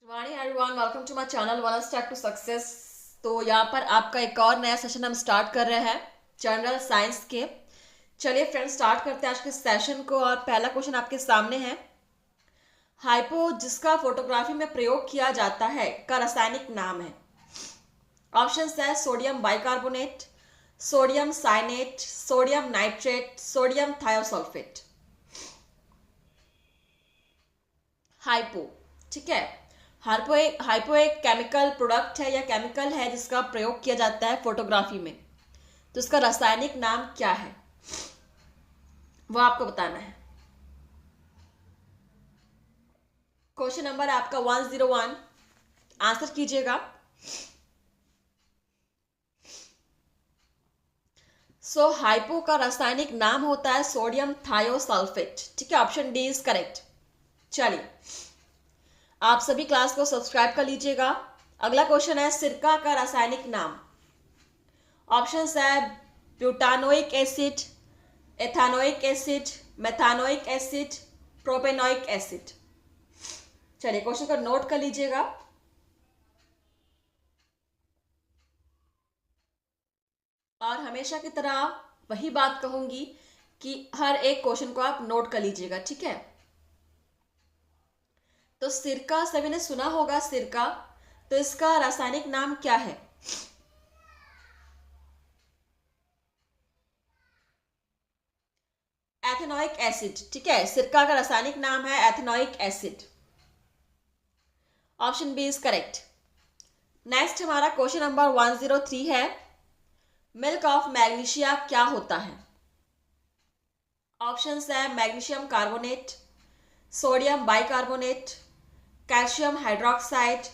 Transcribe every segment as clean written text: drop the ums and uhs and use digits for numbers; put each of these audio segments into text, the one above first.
Morning everyone, welcome to my channel one step to success. तो यहाँ पर आपका एक और नया सेशन हम स्टार्ट कर रहे हैं जनरल साइंस के। चलिए फ्रेंड्स, स्टार्ट करते हैं आज के सेशन को। और पहला क्वेश्चन आपके सामने है, हाइपो जिसका फोटोग्राफी में प्रयोग किया जाता है का रासायनिक नाम है। ऑप्शन है sodium bicarbonate, sodium cyanate, sodium nitrate, sodium thiosulphate. Hypo, ठीक है। हाइपो एक केमिकल प्रोडक्ट है या केमिकल है जिसका प्रयोग किया जाता है फोटोग्राफी में। तो इसका रासायनिक नाम क्या है वो आपको बताना है। क्वेश्चन नंबर है आपका 101, आंसर कीजिएगा। हाइपो का रासायनिक नाम होता है सोडियम थायोसल्फेट, ठीक है। Option D is correct. चलिए, आप सभी क्लास को सब्सक्राइब कर लीजिएगा। अगला क्वेश्चन है, सिरका का रासायनिक नाम। ऑप्शन है butanoic acid, ethanoic acid, methanoic acid, propanoic acid. चलिए, क्वेश्चन को नोट कर लीजिएगा। और हमेशा की तरह वही बात कहूंगी कि हर एक क्वेश्चन को आप नोट कर लीजिएगा, ठीक है। तो सिरका सभी ने सुना होगा, सिरका। तो इसका रासायनिक नाम क्या है? एथेनोइक एसिड, ठीक है। सिरका का रासायनिक नाम है ethanoic acid. Option B is correct. Next हमारा क्वेश्चन नंबर 103 है, मिल्क ऑफ मैग्नीशिया क्या होता है? ऑप्शन है magnesium carbonate, sodium bicarbonate, calcium hydroxide,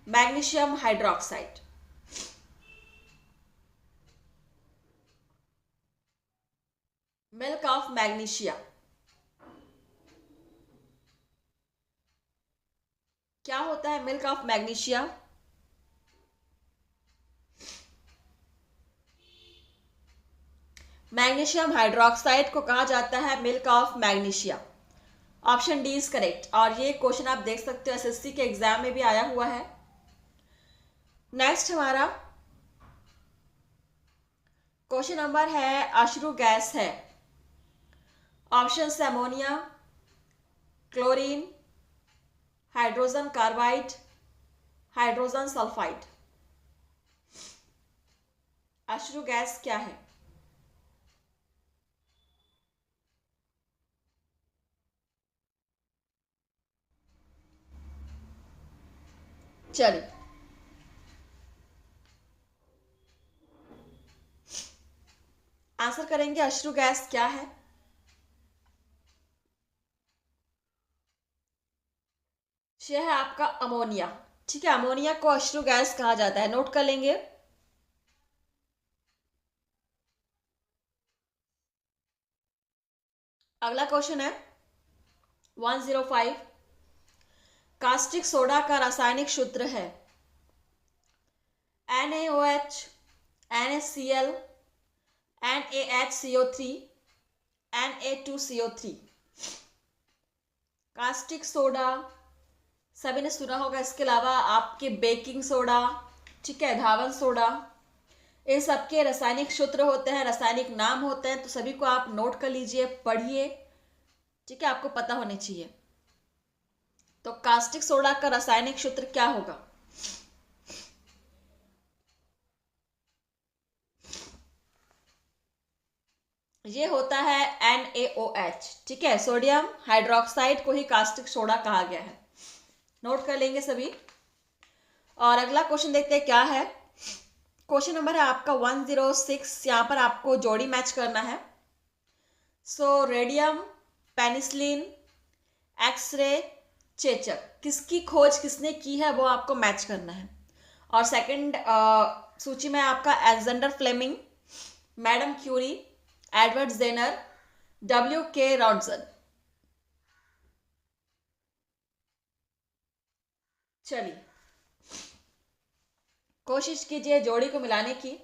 magnesium hydroxide. Milk of magnesia क्या होता है? Milk of magnesia magnesium hydroxide को कहा जाता है milk of magnesia. Option D is correct. और ये क्वेश्चन आप देख सकते हो एसएससी के एग्जाम में भी आया हुआ है। नेक्स्ट हमारा क्वेश्चन नंबर है, अश्रु गैस है। ऑप्शन है ammonia, chlorine, hydrogen carbide, hydrogen sulphide. अश्रु गैस क्या है? चलिए, आंसर करेंगे अश्रु गैस क्या है। यह है आपका अमोनिया, ठीक है। अमोनिया को अश्रु गैस कहा जाता है, नोट कर लेंगे। अगला क्वेश्चन है 105, कास्टिक सोडा का रासायनिक सूत्र है NaOH, NaCl, NaHCO3, Na2CO3। Caustic soda सभी ने सुना होगा। इसके अलावा आपके बेकिंग सोडा, ठीक है, धावन सोडा, इन सबके रासायनिक सूत्र होते हैं, रासायनिक नाम होते हैं। तो सभी को आप नोट कर लीजिए, पढ़िए, ठीक है, आपको पता होने चाहिए। तो कास्टिक सोडा का रासायनिक सूत्र क्या होगा? ये होता है NaOH, ठीक है। सोडियम हाइड्रोक्साइड को ही कास्टिक सोडा कहा गया है, नोट कर लेंगे सभी। और अगला क्वेश्चन देखते हैं क्या है। क्वेश्चन नंबर है आपका 106, यहाँ पर आपको जोड़ी मैच करना है। रेडियम, पेनिसिलिन, एक्सरे, चेचक, किसकी खोज किसने की है वो आपको मैच करना है। और सेकंड सूची में आपका Alexander Fleming, madam Curie, Edward Jenner, WK Roentgen. चलिए, कोशिश कीजिए जोड़ी को मिलाने की।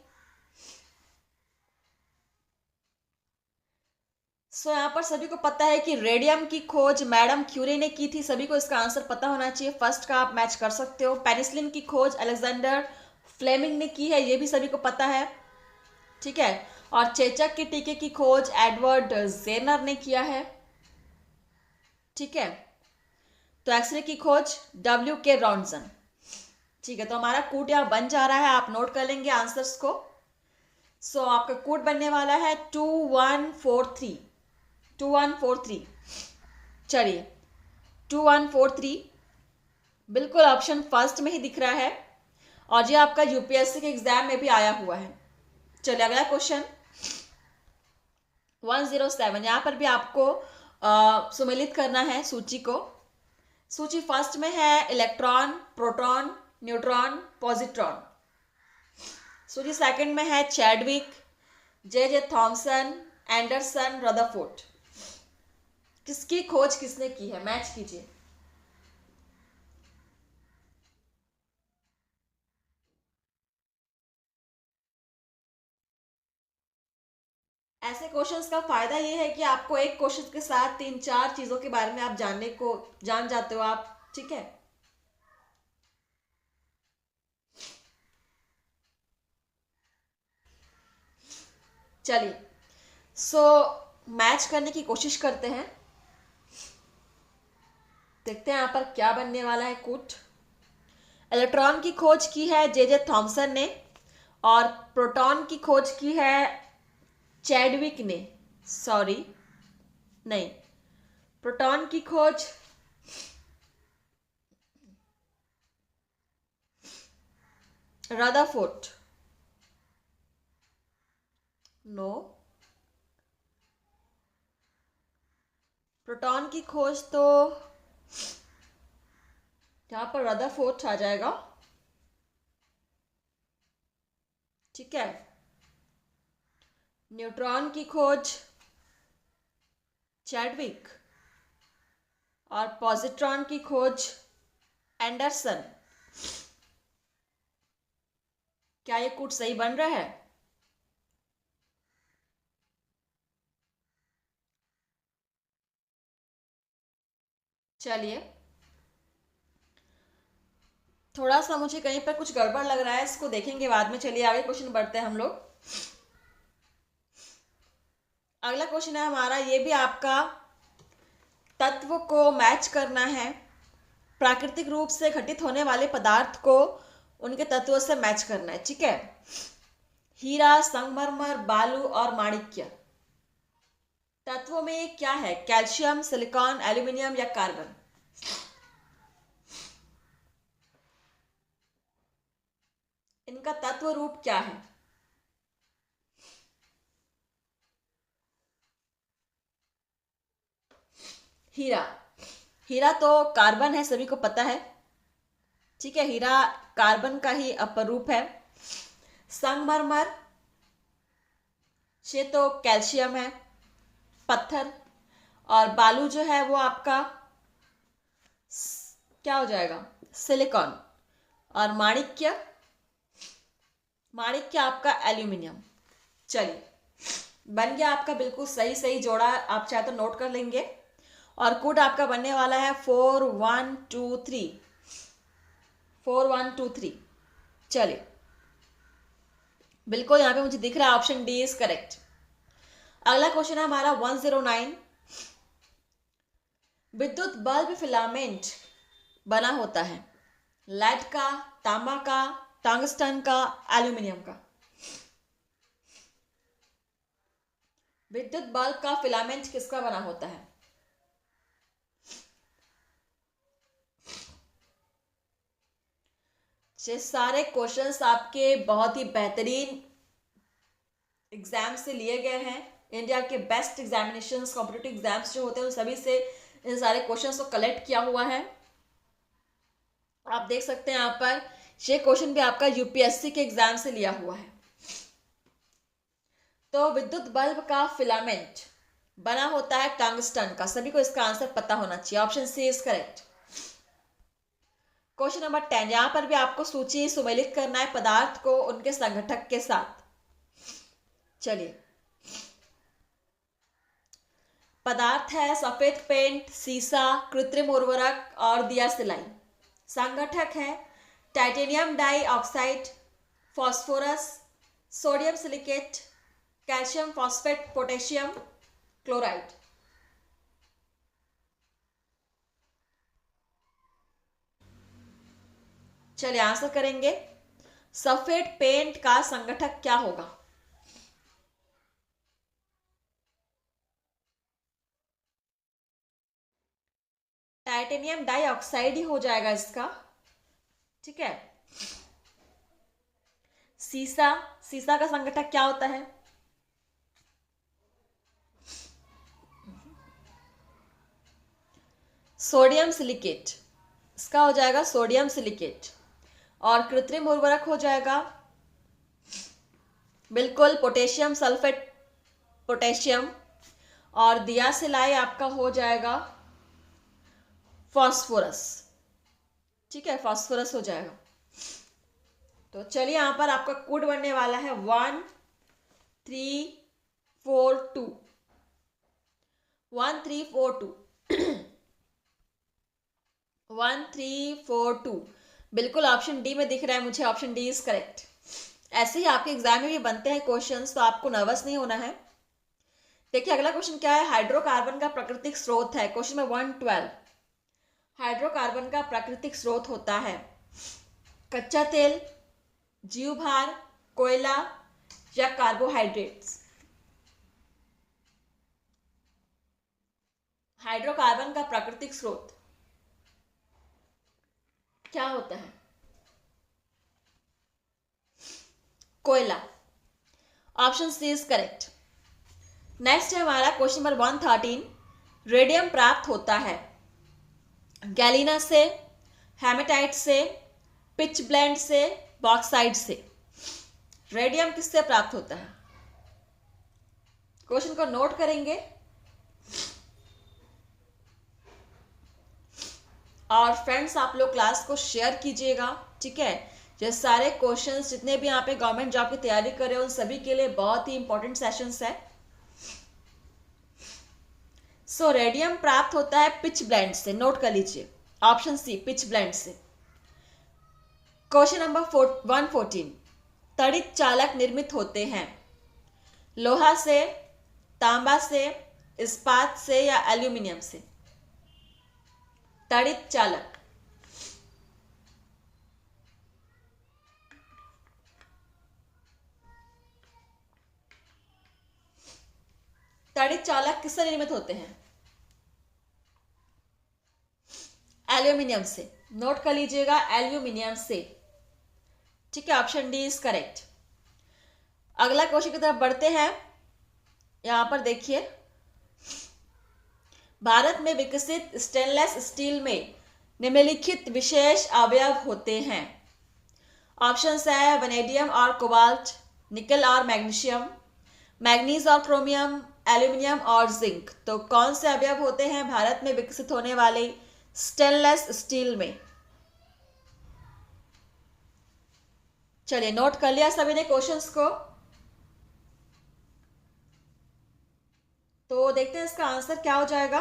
सो यहाँ पर सभी को पता है कि रेडियम की खोज मैडम क्यूरी ने की थी, सभी को इसका आंसर पता होना चाहिए। फर्स्ट का आप मैच कर सकते हो। पेनिसिलिन की खोज अलेक्जेंडर फ्लेमिंग ने की है, ये भी सभी को पता है, ठीक है। और चेचक के टीके की खोज एडवर्ड जेनर ने किया है, ठीक है। तो एक्सरे की खोज W.K. रॉन्सन, ठीक है। तो हमारा कोड यहाँ बन जा रहा है, आप नोट कर लेंगे आंसर्स को। सो आपका कोड बनने वाला है 2143, 2143। चलिए 2143 बिल्कुल ऑप्शन फर्स्ट में ही दिख रहा है, और ये आपका यूपीएससी के एग्जाम में भी आया हुआ है। चलिए अगला क्वेश्चन 107। यहाँ पर भी आपको सुमेलित करना है सूची को। सूची फर्स्ट में है इलेक्ट्रॉन, प्रोटॉन, न्यूट्रॉन, पॉजिट्रॉन। सूची सेकंड में है Chadwick, J Thomson, Anderson, Rutherford. किसकी खोज किसने की है, मैच कीजिए। ऐसे क्वेश्चंस का फायदा ये है कि आपको एक क्वेश्चन के साथ 3-4 चीजों के बारे में आप जान जाते हो आप, ठीक है। चलिए सो मैच करने की कोशिश करते हैं, देखते हैं यहाँ पर क्या बनने वाला है। कुछ इलेक्ट्रॉन की खोज की है जे थॉमसन ने, और प्रोटॉन की खोज की है चैडविक ने, सॉरी नहीं, प्रोटॉन की खोज रदरफोर्ड, नो, प्रोटॉन की खोज तो यहां पर रदरफोर्ड आ जाएगा, ठीक है। न्यूट्रॉन की खोज चैडविक, और पॉजिट्रॉन की खोज एंडरसन। क्या ये कोड सही बन रहा है? चलिए थोड़ा सा मुझे कहीं पर कुछ गड़बड़ लग रहा है, इसको देखेंगे बाद में। चलिए आगे क्वेश्चन बढ़ते हैं हम लोग। अगला क्वेश्चन है हमारा, ये भी आपका तत्व को मैच करना है। प्राकृतिक रूप से घटित होने वाले पदार्थ को उनके तत्वों से मैच करना है, ठीक है। हीरा, संगमरमर, बालू और माणिक्य। तत्वों में क्या है, कैल्शियम, सिलिकॉन, एल्यूमिनियम या कार्बन? इनका तत्व रूप क्या है? हीरा, हीरा तो कार्बन है, सभी को पता है, ठीक है। हीरा कार्बन का ही अपर रूप है। संगमरमर से तो कैल्शियम है, पत्थर। और बालू जो है वो आपका क्या हो जाएगा, सिलिकॉन। और माणिक्य, माणिक्य आपका एल्यूमिनियम। चलिए बन गया आपका बिल्कुल सही सही जोड़ा, आप चाहे तो नोट कर लेंगे। और कोड आपका बनने वाला है 4123, 4123। चलिए बिल्कुल यहाँ पे मुझे दिख रहा है ऑप्शन डी इज करेक्ट। अगला क्वेश्चन है हमारा 109। विद्युत बल्ब फिलामेंट बना होता है लेड का, तांबा का, टंगस्टन का, एल्यूमिनियम का? विद्युत बल्ब का फिलामेंट किसका बना होता है? ये सारे क्वेश्चंस आपके बहुत ही बेहतरीन एग्जाम से लिए गए हैं। इंडिया के बेस्ट एग्जामिनेशंस, कॉम्पिटिटिव एग्जाम्स जो होते हैं उन सभी से इन सारे क्वेश्चंस को कलेक्ट किया हुआ है। आप देख सकते हैं यहाँ पर ये क्वेश्चन भी आपका यूपीएससी के एग्जाम से लिया हुआ है। तो विद्युत बल्ब का फिलामेंट बना होता है टंगस्टन का, सभी को इसका आंसर पता होना चाहिए। Option C is correct. Question number 10, यहां पर भी आपको सूची सुमेलित करना है पदार्थ को उनके संघटक के साथ। चलिए पदार्थ है सफेद पेंट, सीसा, कृत्रिम उर्वरक और दिया सिलाई। संगठक है titanium dioxide, phosphorus, sodium silicate, calcium phosphate, potassium chloride. चलिए आंसर करेंगे। सफेद पेंट का संगठक क्या होगा? टाइटेनियम डाइऑक्साइड ही हो जाएगा इसका। ठीक है। सीसा, सीसा का संगठक क्या होता है? सोडियम सिलिकेट, इसका हो जाएगा सोडियम सिलिकेट। और कृत्रिम उर्वरक हो जाएगा बिल्कुल पोटेशियम सल्फेट, पोटेशियम। और दिया सिलाई आपका हो जाएगा फॉस्फोरस। ठीक है, फॉस्फोरस हो जाएगा। तो चलिए यहां पर आपका कोड बनने वाला है 1342। 1342 1342 बिल्कुल ऑप्शन डी में दिख रहा है मुझे। Option D is correct. ऐसे ही आपके एग्जाम में भी बनते हैं क्वेश्चंस, तो आपको नर्वस नहीं होना है। देखिए अगला क्वेश्चन क्या है। हाइड्रोकार्बन का प्राकृतिक स्रोत है। Question number 112। हाइड्रोकार्बन का प्राकृतिक स्रोत होता है कच्चा तेल, जीव भार, कोयला या कार्बोहाइड्रेट्स। हाइड्रोकार्बन का प्राकृतिक स्रोत क्या होता है? कोयला। Option C is correct. Next है हमारा क्वेश्चन नंबर 113। रेडियम प्राप्त होता है गैलिना से, हेमेटाइट से, पिच ब्लेंड से, बॉक्साइड से। रेडियम किससे प्राप्त होता है? क्वेश्चन को नोट करेंगे और फ्रेंड्स आप लोग क्लास को शेयर कीजिएगा। ठीक है, ये सारे क्वेश्चंस जितने भी यहाँ पे गवर्नमेंट जॉब की तैयारी कर रहे हो उन सभी के लिए बहुत ही इंपॉर्टेंट सेशंस है। सो रेडियम प्राप्त होता है पिच ब्लेंड से। नोट कर लीजिए ऑप्शन सी पिच ब्लेंड से। Question number 114। तड़ित चालक निर्मित होते हैं लोहा से, तांबा से, इस्पात से या एल्यूमिनियम से। तड़ित चालक। तड़ित चालक किससे निर्मित होते हैं? एल्यूमिनियम से। नोट कर लीजिएगा एल्यूमिनियम से। ठीक है, ऑप्शन डी इज करेक्ट। अगला क्वेश्चन की तरफ बढ़ते हैं। यहां पर देखिए भारत में विकसित स्टेनलेस स्टील में निम्नलिखित विशेष अवयव होते हैं। ऑप्शंस है वनेडियम और कोबाल्ट, निकल और मैग्नीशियम, मैग्नीज और क्रोमियम, एल्यूमिनियम और जिंक। तो कौन से अवयव होते हैं भारत में विकसित होने वाले स्टेनलेस स्टील में? चलिए नोट कर लिया सभी ने क्वेश्चंस को। तो देखते हैं इसका आंसर क्या हो जाएगा।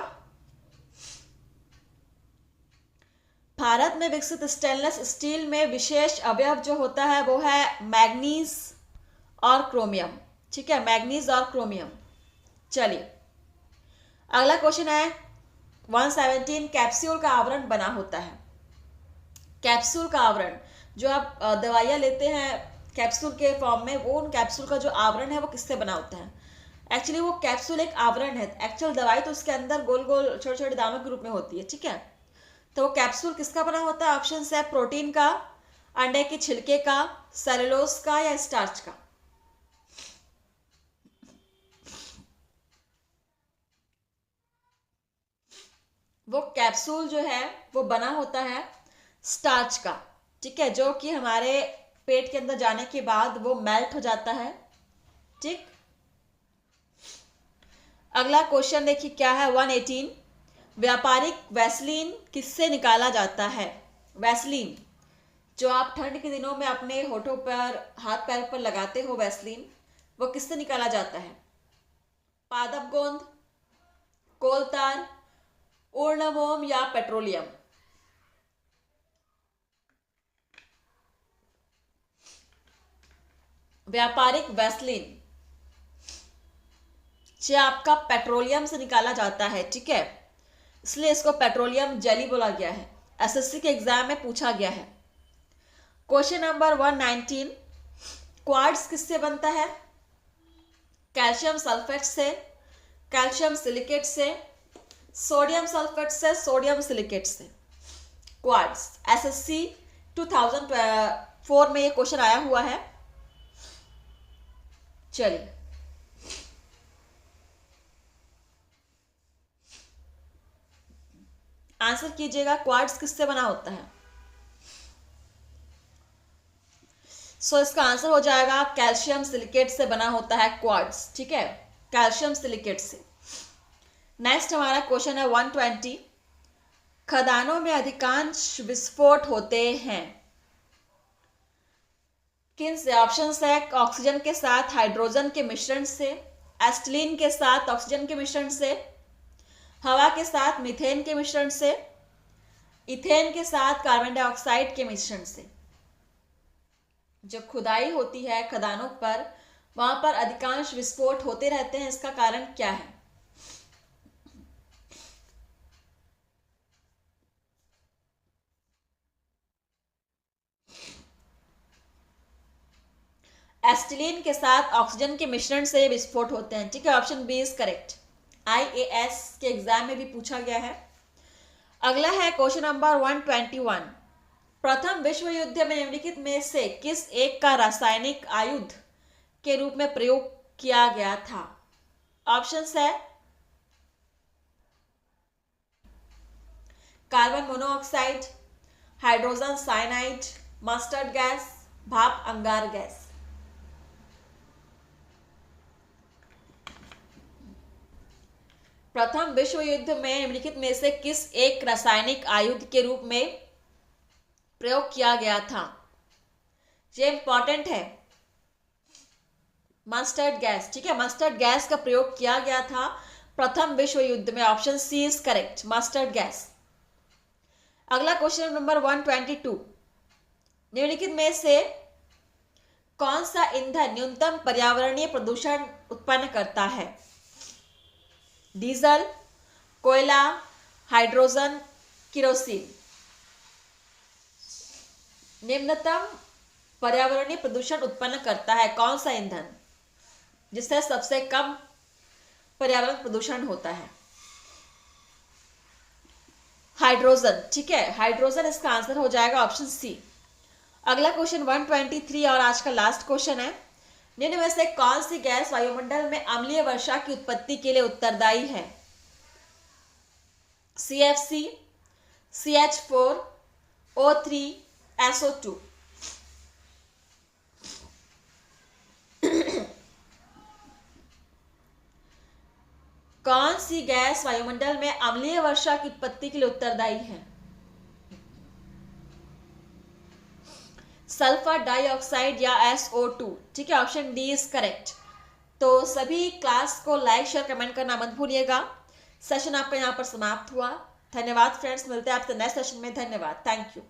भारत में विकसित स्टेनलेस स्टील में विशेष अवयव जो होता है वो है मैग्नीज और क्रोमियम। ठीक है, मैग्नीज और क्रोमियम। चलिए अगला क्वेश्चन है 117। कैप्सूल का आवरण बना होता है। कैप्सूल का आवरण जो आप दवाइयाँ लेते हैं कैप्सूल के फॉर्म में, वो उन कैप्सूल का जो आवरण है वो किससे बना होता है? एक्चुअली वो कैप्सूल एक आवरण है। एक्चुअल दवाई तो उसके अंदर गोल गोल छोटे छोटे दानों के रूप में होती है। ठीक है, तो वो कैप्सूल किसका बना होता है? ऑप्शन है प्रोटीन का, अंडे के छिलके का, सेलुलोज का या स्टार्च का। वो कैप्सूल जो है वो बना होता है स्टार्च का। ठीक है, जो कि हमारे पेट के अंदर जाने के बाद वो मेल्ट हो जाता है। ठीक, अगला क्वेश्चन देखिए क्या है 118। व्यापारिक वैसलीन किससे निकाला जाता है? वैसलीन जो आप ठंड के दिनों में अपने होठों पर, हाथ पैर पर लगाते हो, वैसलीन वो किससे निकाला जाता है? पादप गोंद, कोलतार, ऊर्णमोम या पेट्रोलियम? व्यापारिक वैसलीन जो आपका पेट्रोलियम से निकाला जाता है, ठीक है, इसलिए इसको पेट्रोलियम जेली बोला गया है। एसएससी के एग्जाम में पूछा गया है। क्वेश्चन नंबर 119, क्वार्ट्ज किससे बनता है? कैल्शियम सल्फेट से, कैल्शियम सिलिकेट से, सोडियम सल्फेट से, सोडियम सिलिकेट से। क्वार्ट्ज एसएससी 2004 में ये क्वेश्चन आया हुआ है। चलिए आंसर कीजिएगा, क्वार्ट्ज किससे बना होता है? सो इसका आंसर हो जाएगा कैल्शियम सिलिकेट से बना होता है क्वार्ट्ज, ठीक है, कैल्शियम सिलिकेट से। नेक्स्ट हमारा क्वेश्चन है 120, खदानों में अधिकांश विस्फोट होते हैं किन से? ऑप्शन है ऑक्सीजन के साथ हाइड्रोजन के मिश्रण से, एसिटिलीन के साथ ऑक्सीजन के मिश्रण से, हवा के साथ मीथेन के मिश्रण से, इथेन के साथ कार्बन डाइऑक्साइड के मिश्रण से। जब खुदाई होती है खदानों पर, वहां पर अधिकांश विस्फोट होते रहते हैं, इसका कारण क्या है? एसिटिलीन के साथ ऑक्सीजन के मिश्रण से विस्फोट होते हैं, ठीक है, option B is correct. IAS के एग्जाम में भी पूछा गया है। अगला है क्वेश्चन नंबर 121, प्रथम विश्व युद्ध में निम्नलिखित में से किस एक का रासायनिक आयुध के रूप में प्रयोग किया गया था? ऑप्शंस है carbon monoxide, hydrogen cyanide, mustard gas, भाप अंगार गैस। प्रथम विश्व युद्ध में निम्नलिखित में से किस एक रासायनिक आयुध के रूप में प्रयोग किया गया था? ये इंपॉर्टेंट है, मस्टर्ड गैस, ठीक है, मस्टर्ड गैस का प्रयोग किया गया था प्रथम विश्व युद्ध में। Option C is correct, mustard gas. अगला क्वेश्चन नंबर 122, निम्नलिखित में से कौन सा ईंधन न्यूनतम पर्यावरणीय प्रदूषण उत्पन्न करता है? डीजल, कोयला, हाइड्रोजन, किरोसिन। निम्नतम पर्यावरणीय प्रदूषण उत्पन्न करता है कौन सा ईंधन, जिससे सबसे कम पर्यावरण प्रदूषण होता है? हाइड्रोजन, ठीक है, हाइड्रोजन इसका आंसर हो जाएगा, ऑप्शन सी। अगला क्वेश्चन 123 और आज का लास्ट क्वेश्चन है, निम्न में से कौन सी गैस वायुमंडल में अम्लीय वर्षा की उत्पत्ति के लिए उत्तरदायी है? CFC, CH4, O3, SO2। कौन सी गैस वायुमंडल में अम्लीय वर्षा की उत्पत्ति के लिए उत्तरदायी है? सल्फर डाइऑक्साइड या SO2, ठीक है, ऑप्शन डी इज करेक्ट। तो सभी क्लास को लाइक शेयर कमेंट करना मत भूलिएगा। सेशन आपका यहाँ पर समाप्त हुआ। धन्यवाद फ्रेंड्स, मिलते हैं आपसे नेक्स्ट सेशन में। धन्यवाद, थैंक यू।